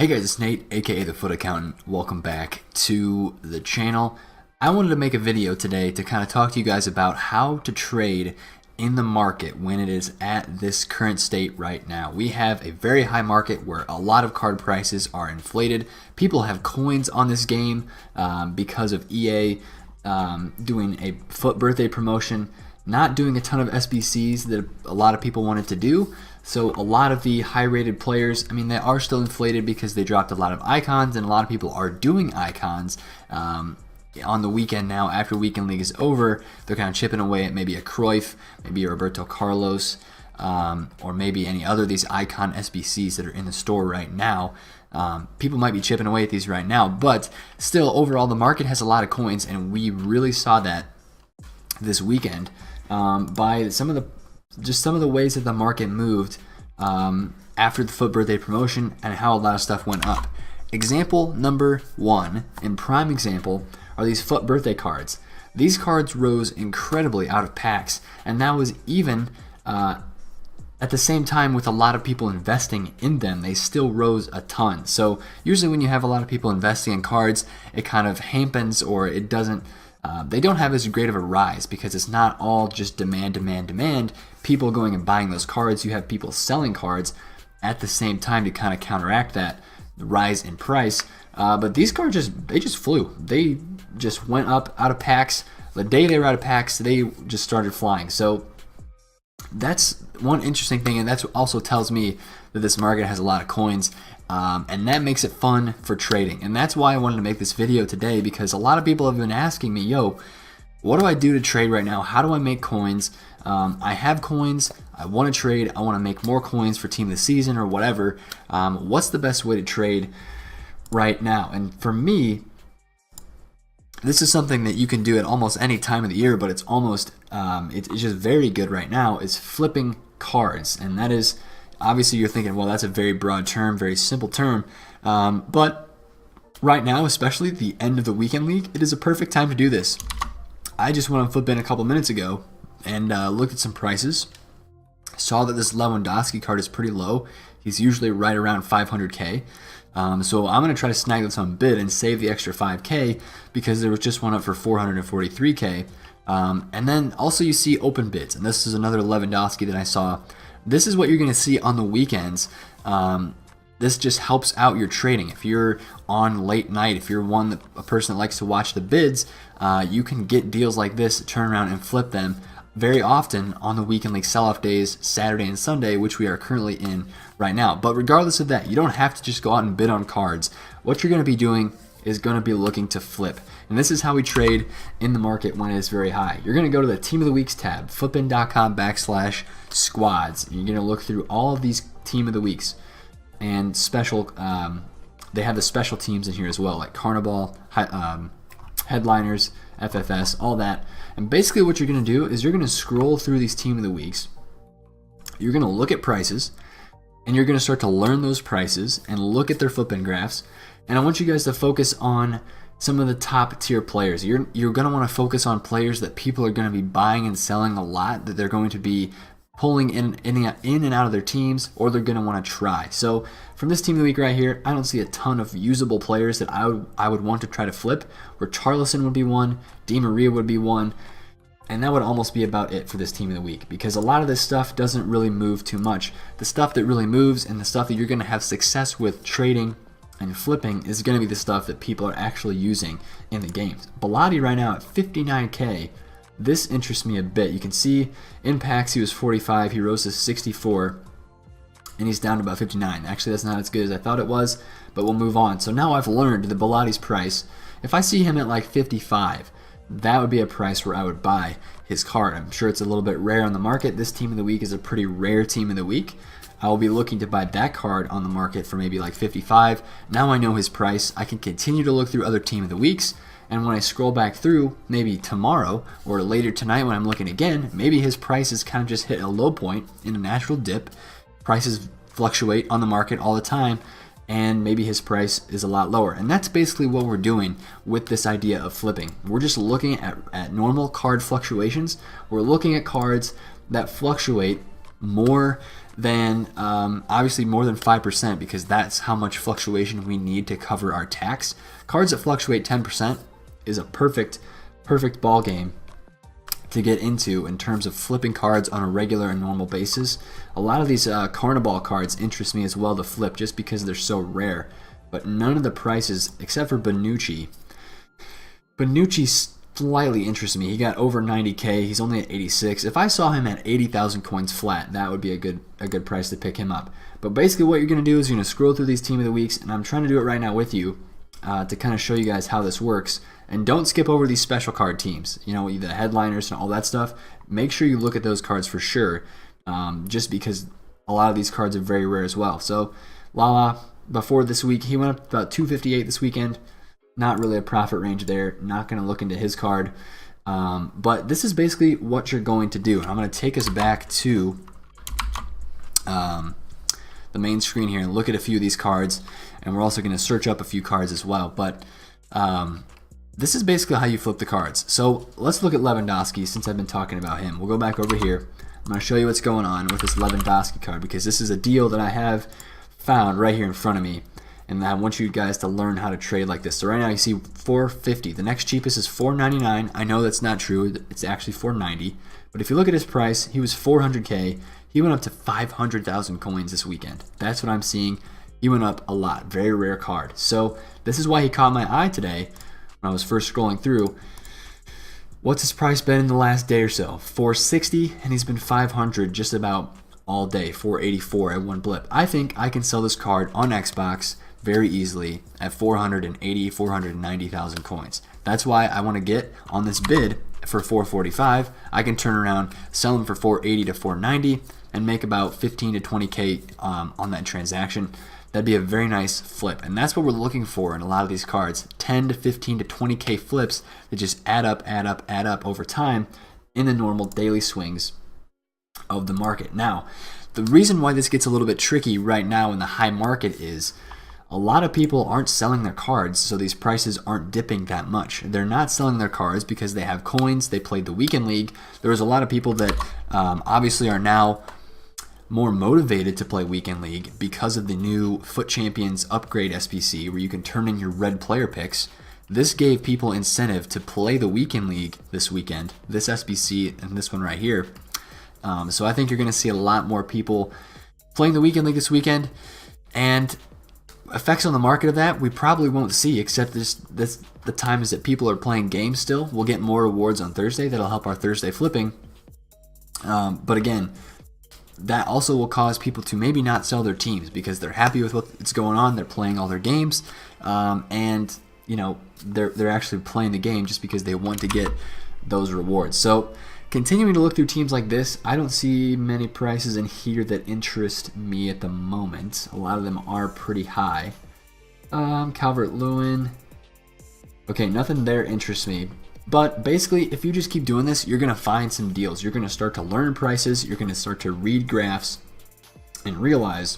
Hey guys, it's Nate, aka The Foot Accountant. Welcome back to the channel. I wanted to make a video today to kind of talk to you guys about how to trade in the market when it is at this current state right now. We have a very high market where a lot of card prices are inflated. People have coins on this game because of EA doing a FUT birthday promotion, not doing a ton of SBCs that a lot of people wanted to do. So a lot of the high-rated players, I mean, they are still inflated because they dropped a lot of icons, and a lot of people are doing icons on the weekend now. After Weekend League is over, they're kind of chipping away at maybe a Cruyff, maybe a Roberto Carlos, or maybe any other of these icon SBCs that are in the store right now. People might be chipping away at these right now, but still, overall, the market has a lot of coins, and we really saw that this weekend by some of the ways that the market moved after the FUT birthday promotion and how a lot of stuff went up. Example number one, and prime example, are these FUT birthday cards. These cards rose incredibly out of packs, and that was even at the same time with a lot of people investing in them. They still rose a ton. So usually when you have a lot of people investing in cards, it kind of hampens, or it doesn't. They don't have as great of a rise because it's not all just demand. People going and buying those cards. You have people selling cards at the same time to kind of counteract that rise in price. But these cards just flew. They just went up out of packs. The day they were out of packs, they just started flying. So that's one interesting thing, and that also tells me that this market has a lot of coins. And that makes it fun for trading. And that's why I wanted to make this video today, because a lot of people have been asking me, yo, what do I do to trade right now? How do I make coins? I have coins. I want to trade. I want to make more coins for team of the season or whatever. What's the best way to trade right now? And for me, this is something that you can do at almost any time of the year, but it's almost, it's just very good right now, is flipping cards. And that is, obviously you're thinking, well, that's a very broad term, very simple term. But right now, especially the end of the Weekend League, it is a perfect time to do this. I just went on FutBin a couple minutes ago and looked at some prices. Saw that this Lewandowski card is pretty low. He's usually right around 500K. So I'm going to try to snag this on bid and save the extra 5K because there was just one up for 443K. And then also you see open bids, and this is another Lewandowski that I saw. This is what you're going to see on the weekends. This just helps out your trading. If you're on late night, if you're a person that likes to watch the bids, you can get deals like this, turn around and flip them very often on the Weekend League sell-off days, Saturday and Sunday, which we are currently in right now. But regardless of that, you don't have to just go out and bid on cards. What you're going to be doing is going to be looking to flip. And this is how we trade in the market when it is very high. You're going to go to the Team of the Weeks tab, futbin.com/squads. You're going to look through all of these Team of the Weeks and special. They have the special teams in here as well, like Carnival, Headliners, FFS, all that. And basically what you're going to do is you're going to scroll through these Team of the Weeks. You're going to look at prices, and you're going to start to learn those prices and look at their FutBin graphs. And I want you guys to focus on some of the top tier players. You're going to want to focus on players that people are going to be buying and selling a lot, that they're going to be pulling in and out of their teams, or they're going to want to try. So from this Team of the Week right here, I don't see a ton of usable players that I would want to try to flip. Richarlison would be one, Di Maria would be one, and that would almost be about it for this Team of the Week, because a lot of this stuff doesn't really move too much. The stuff that really moves and the stuff that you're going to have success with trading and flipping is going to be the stuff that people are actually using in the games. Bellotti right now at 59K. This interests me a bit. You can see in packs he was 45, he rose to 64, and he's down to about 59. Actually, that's not as good as I thought it was, but we'll move on. So now I've learned the Bellotti's price. If I see him at like 55, that would be a price where I would buy his card. I'm sure it's a little bit rare on the market. This Team of the Week is a pretty rare Team of the Week. I will be looking to buy that card on the market for maybe like 55. Now I know his price. I can continue to look through other Team of the Weeks, and when I scroll back through, maybe tomorrow or later tonight when I'm looking again, maybe his price has kind of just hit a low point in a natural dip. Prices fluctuate on the market all the time, and maybe his price is a lot lower. And that's basically what we're doing with this idea of flipping. We're just looking at normal card fluctuations. We're looking at cards that fluctuate more then obviously more than 5%, because that's how much fluctuation we need to cover our tax. Cards that fluctuate 10% is a perfect ball game to get into in terms of flipping cards on a regular and normal basis. A lot of these Carnival cards interest me as well to flip just because they're so rare, but none of the prices except for Bonucci slightly interests me. He got over 90k. He's only at 86. If I saw him at 80,000 coins flat, that would be a good price to pick him up. But basically what you're going to do is you're going to scroll through these team of the weeks, and I'm trying to do it right now with you to kind of show you guys how this works. And don't skip over these special card teams, you know, the headliners and all that stuff. Make sure you look at those cards for sure, just because a lot of these cards are very rare as well. So Lala, before this week, he went up about 258 this weekend. Not really a profit range there. Not going to look into his card. But this is basically what you're going to do. I'm going to take us back to the main screen here and look at a few of these cards. And we're also going to search up a few cards as well. But this is basically how you flip the cards. So let's look at Lewandowski since I've been talking about him. We'll go back over here. I'm going to show you what's going on with this Lewandowski card, because this is a deal that I have found right here in front of me. And I want you guys to learn how to trade like this. So right now you see 450. The next cheapest is 499. I know that's not true. It's actually 490. But if you look at his price, he was 400k. He went up to 500,000 coins this weekend. That's what I'm seeing. He went up a lot. Very rare card. So this is why he caught my eye today when I was first scrolling through. What's his price been in the last day or so? 460, and he's been 500 just about all day. 484 at one blip. I think I can sell this card on Xbox very easily at 490,000 coins. That's why I want to get on this bid for 445. I can turn around, sell them for 480 to 490, and make about 15 to 20k on that transaction. That'd be a very nice flip, and that's what we're looking for in a lot of these cards. 10 to 15 to 20k flips that just add up over time in the normal daily swings of the market. Now, the reason why this gets a little bit tricky right now in the high market is a lot of people aren't selling their cards, so these prices aren't dipping that much. They're not selling their cards because they have coins. They played the weekend league. There was a lot of people that obviously are now more motivated to play weekend league because of the new Foot Champions upgrade SBC, where you can turn in your red player picks. This gave people incentive to play the weekend league this weekend, this SBC and this one right here. So I think you're going to see a lot more people playing the weekend league this weekend, and effects on the market of that we probably won't see, except the times that people are playing games still. We'll get more rewards on Thursday that'll help our Thursday flipping. But again, that also will cause people to maybe not sell their teams because they're happy with what's going on. They're playing all their games, and you know they're actually playing the game just because they want to get those rewards. So continuing to look through teams like this, I don't see many prices in here that interest me at the moment. A lot of them are pretty high. Calvert-Lewin. Okay, nothing there interests me. But basically, if you just keep doing this, you're going to find some deals. You're going to start to learn prices. You're going to start to read graphs and realize,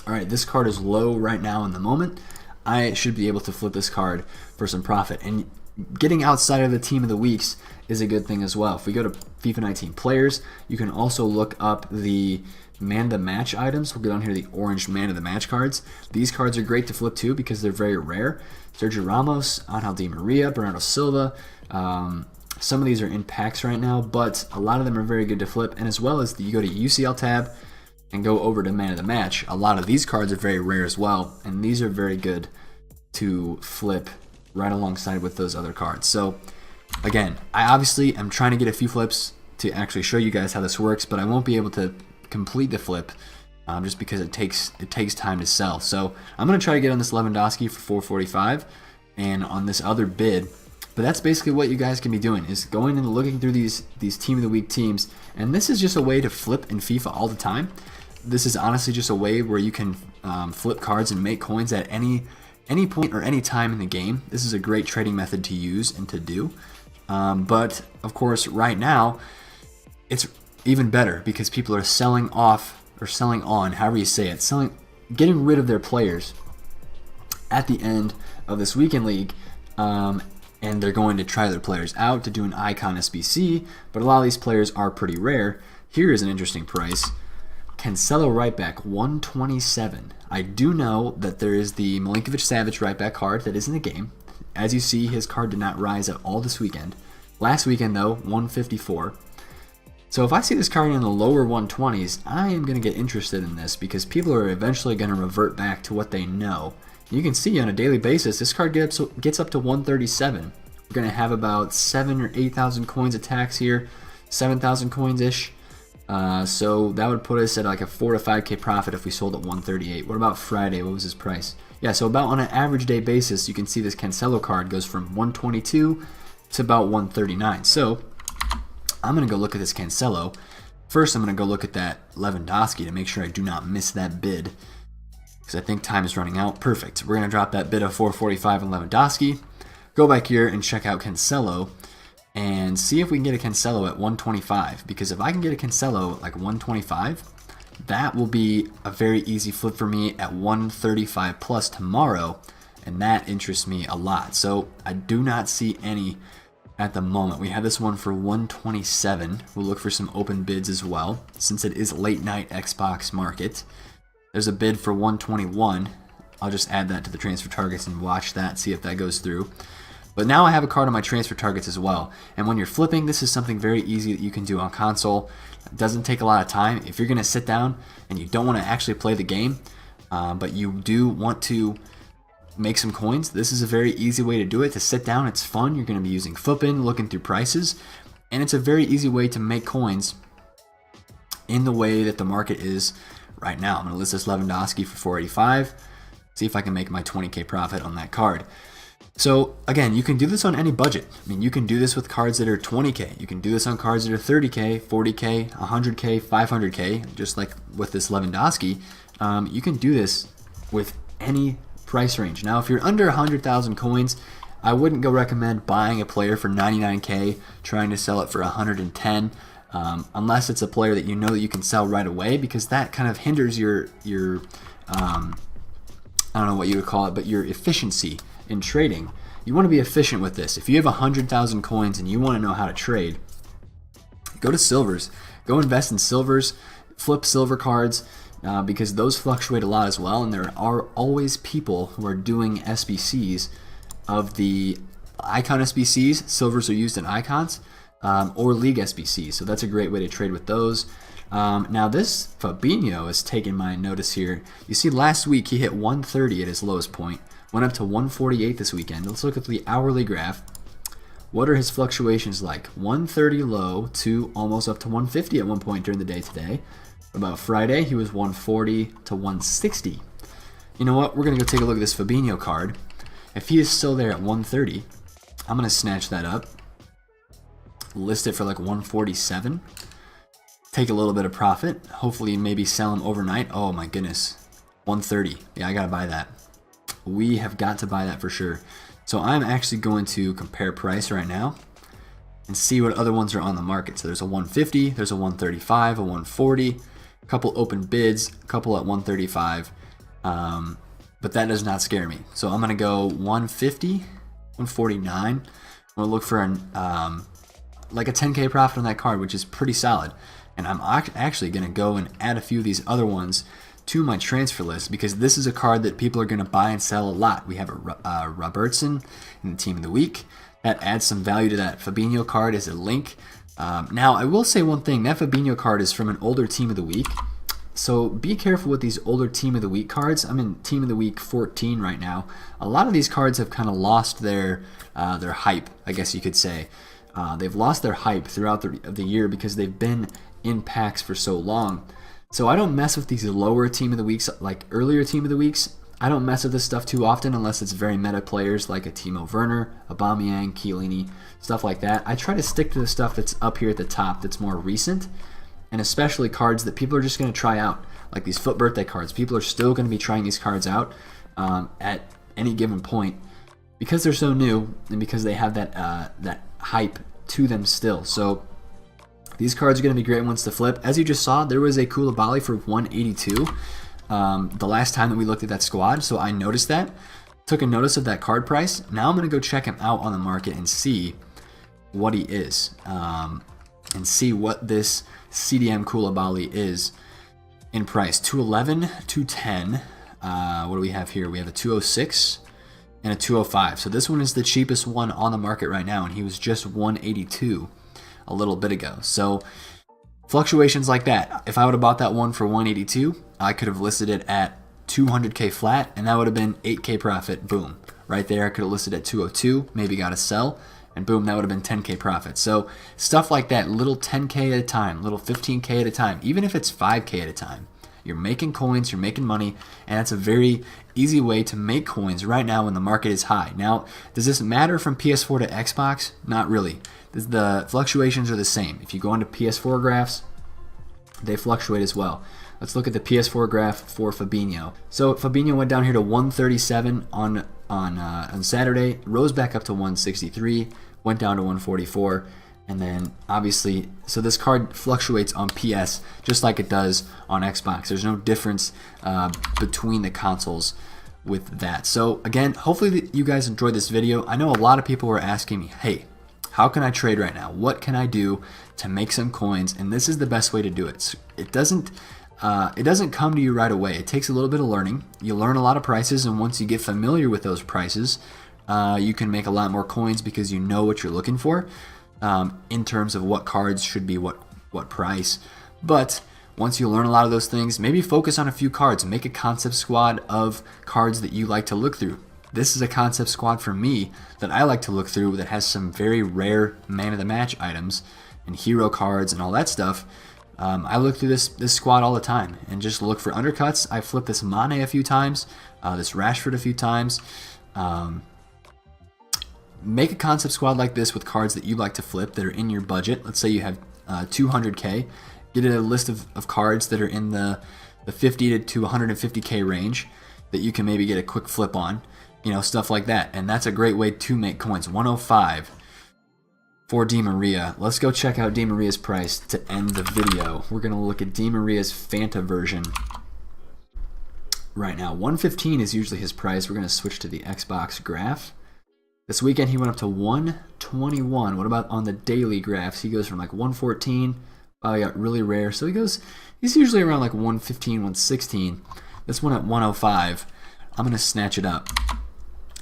all right, this card is low right now in the moment. I should be able to flip this card for some profit. And getting outside of the team of the weeks is a good thing as well. If we go to FIFA 19 players, you can also look up the man of the match items. We'll get on here the orange man of the match cards. These cards are great to flip too because they're very rare. Sergio Ramos, Angel Di Maria, Bernardo Silva. Some of these are in packs right now, but a lot of them are very good to flip. And as well as you go to UCL tab and go over to man of the match, a lot of these cards are very rare as well, and these are very good to flip right alongside with those other cards. So again, I obviously am trying to get a few flips to actually show you guys how this works, but I won't be able to complete the flip just because it takes time to sell. So I'm going to try to get on this Lewandowski for 445 and on this other bid. But that's basically what you guys can be doing, is going and looking through these team of the week teams. And this is just a way to flip in FIFA all the time. This is honestly just a way where you can flip cards and make coins at any point or any time in the game. This is a great trading method to use and to do. But of course, right now, it's even better because people are selling off or selling on, however you say it, getting rid of their players at the end of this weekend league, and they're going to try their players out to do an icon SBC. But a lot of these players are pretty rare. Here is an interesting price. Cancelo right back, 127. I do know that there is the Milinkovic-Savic right back card that is in the game. As you see, his card did not rise at all this weekend. Last weekend, though, 154. So if I see this card in the lower 120s, I am going to get interested in this because people are eventually going to revert back to what they know. You can see on a daily basis, this card gets up to 137. We're going to have about 7,000 or 8,000 coins of tax here, 7,000 coins-ish. So that would put us at like a 4 to 5k profit if we sold at 138. What about Friday? What was his price? Yeah, so about on an average day basis, you can see this Cancelo card goes from 122 to about 139. So I'm going to go look at this Cancelo. First, I'm going to go look at that Lewandowski to make sure I do not miss that bid, because I think time is running out. Perfect. We're going to drop that bid of 445 on Lewandowski. Go back here and check out Cancelo and see if we can get a Cancelo at 125, because if I can get a Cancelo at like 125, that will be a very easy flip for me at 135 plus tomorrow, and that interests me a lot. So I do not see any at the moment. We have this one for 127. We'll look for some open bids as well, since it is late night Xbox market. There's a bid for 121. I'll just add that to the transfer targets and watch that, see if that goes through. But now I have a card on my transfer targets as well. And when you're flipping, this is something very easy that you can do on console. It doesn't take a lot of time. If you're going to sit down and you don't want to actually play the game, but you do want to make some coins, this is a very easy way to do it. To sit down, it's fun. You're going to be using Footbin, looking through prices, and it's a very easy way to make coins in the way that the market is right now. I'm going to list this Lewandowski for 485. See if I can make my 20k profit on that card. So again, you can do this on any budget. I mean, you can do this with cards that are 20k. You can do this on cards that are 30k, 40k, 100k, 500k, just like with this Lewandowski. You can do this with any price range. Now, if you're under 100,000 coins, I wouldn't go recommend buying a player for 99k, trying to sell it for 110, unless it's a player that you know that you can sell right away, because that kind of hinders your I don't know what you would call it, but your efficiency in trading. You want to be efficient with this. If you have 100,000 coins and you want to know how to trade, go to silvers. Go invest in silvers, flip silver cards, because those fluctuate a lot as well, and there are always people who are doing SBCs of the icon SBCs. Silvers are used in icons, or league SBCs, so that's a great way to trade with those. Now this Fabinho is taking my notice here. You see last week he hit 130 at his lowest point, went up to 148 this weekend. Let's look at the hourly graph. What are his fluctuations like? 130 low to almost up to 150 at one point during the day today. About Friday, he was 140 to 160. You know what? We're going to go take a look at this Fabinho card. If he is still there at 130, I'm going to snatch that up, list it for like 147, take a little bit of profit, hopefully maybe sell him overnight. Oh my goodness, 130. Yeah, I got to buy that. We have got to buy that for sure. So I'm actually going to compare price right now and see what other ones are on the market. So there's a 150, there's a 135, a 140, a couple open bids, a couple at 135, but that does not scare me. So I'm going to go 150, 149. I'm going to look for like a 10k profit on that card, which is pretty solid. And I'm actually going to go and add a few of these other ones to my transfer list, because this is a card that people are going to buy and sell a lot. We have a Robertson in the team of the week. That adds some value to that Fabinho card as a link. Now, I will say one thing. That Fabinho card is from an older team of the week. So be careful with these older team of the week cards. I'm in team of the week 14 right now. A lot of these cards have kind of lost their hype, I guess you could say. They've lost their hype throughout the year because they've been in packs for so long. So I don't mess with these lower team of the weeks, like earlier team of the weeks. I don't mess with this stuff too often unless it's very meta players like a Timo Werner, Aubameyang, Chiellini, stuff like that. I try to stick to the stuff that's up here at the top that's more recent, and especially cards that people are just going to try out, like these FUT birthday cards. People are still going to be trying these cards out at any given point because they're so new and because they have that hype to them still. So these cards are going to be great ones to flip. As you just saw, there was a Koulibaly for 182 the last time that we looked at that squad, so I noticed that, took a notice of that card price. Now I'm going to go check him out on the market and see what he is, and see what this CDM Koulibaly is. in price. 211, 210. What do we have here? We have a 206 and a 205. So this one is the cheapest one on the market right now, and he was just 182 a little bit ago. So fluctuations like that. If I would have bought that one for 182, I could have listed it at 200K flat, and that would have been 8K profit. Boom. Right there, I could have listed at 202, maybe got a sell, and boom, that would have been 10K profit. So stuff like that, little 10K at a time, little 15K at a time, even if it's 5K at a time. You're making coins, you're making money, and that's a very easy way to make coins right now when the market is high. Now, does this matter from PS4 to Xbox? Not really. The fluctuations are the same. If you go into PS4 graphs, they fluctuate as well. Let's look at the PS4 graph for Fabinho. So Fabinho went down here to 137 on Saturday, rose back up to 163, went down to 144. And then obviously, so this card fluctuates on PS just like it does on Xbox. There's no difference between the consoles with that. So again, hopefully you guys enjoyed this video. I know a lot of people were asking me, hey, how can I trade right now? What can I do to make some coins? And this is the best way to do it. It doesn't come to you right away. It takes a little bit of learning. You learn a lot of prices, and once you get familiar with those prices, you can make a lot more coins because you know what you're looking for. In terms of what cards should be what price. But once you learn a lot of those things, maybe focus on a few cards. Make a concept squad of cards that you like to look through. This is a concept squad for me that I like to look through that has some very rare man of the match items and hero cards and all that stuff. I look through this squad all the time and just look for undercuts. I flipped this Mane a few times, this Rashford a few times. Make a concept squad like this with cards that you like to flip that are in your budget. Let's say you have 200K. Get a list of cards that are in the 50 to 150K range that you can maybe get a quick flip on. You know, stuff like that. And that's a great way to make coins. 105 for Di Maria. Let's go check out Di Maria's price to end the video. We're going to look at Di Maria's Fanta version right now. 115 is usually his price. We're going to switch to the Xbox graph. This weekend he went up to 121. What about on the daily graphs? He goes from like 114. Oh, he got really rare. So he's usually around like 115, 116. This one at 105. I'm going to snatch it up.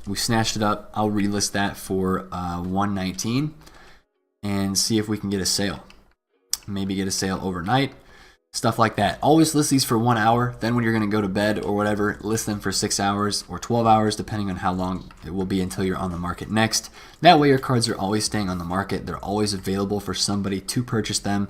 We snatched it up. I'll relist that for 119 and see if we can get a sale. Maybe get a sale overnight. Stuff like that. Always list these for 1 hour. Then when you're going to go to bed or whatever, list them for 6 hours or 12 hours, depending on how long it will be until you're on the market next. That way your cards are always staying on the market. They're always available for somebody to purchase them.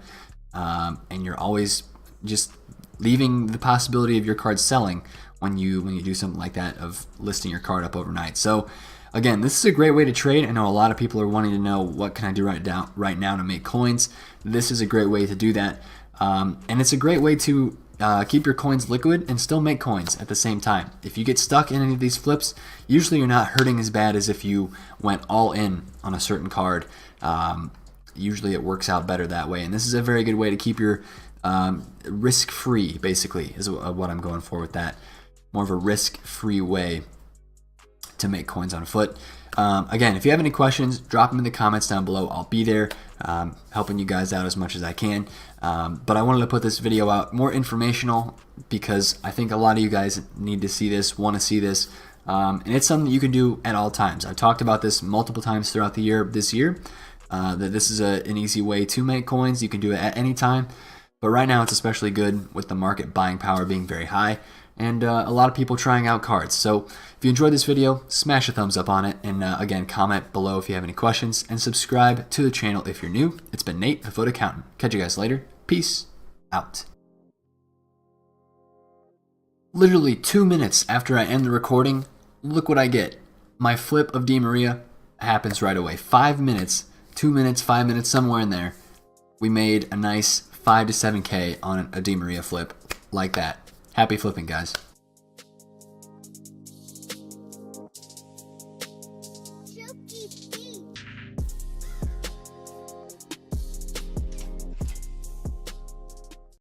And you're always just leaving the possibility of your card selling when you do something like that of listing your card up overnight. So again, this is a great way to trade. I know a lot of people are wanting to know what can I do right now to make coins. This is a great way to do that. And it's a great way to keep your coins liquid and still make coins at the same time. If you get stuck in any of these flips, usually you're not hurting as bad as if you went all in on a certain card. Usually it works out better that way. And this is a very good way to keep your risk-free, basically, is what I'm going for with that. More of a risk-free way to make coins on foot. Again, if you have any questions, drop them in the comments down below. I'll be there helping you guys out as much as I can. But I wanted to put this video out more informational because I think a lot of you guys need to see this, want to see this. And it's something that you can do at all times. I've talked about this multiple times throughout the year, this year, that this is an easy way to make coins. You can do it at any time. But right now it's especially good with the market buying power being very high and a lot of people trying out cards. So if you enjoyed this video, smash a thumbs up on it. And again, comment below if you have any questions and subscribe to the channel if you're new. It's been Nate, the Foot Accountant. Catch you guys later. Peace out. Literally 2 minutes after I end the recording, look what I get. My flip of Di Maria happens right away. 5 minutes, 2 minutes, 5 minutes, somewhere in there. We made a nice 5 to 7K on a Di Maria flip like that. Happy flipping, guys.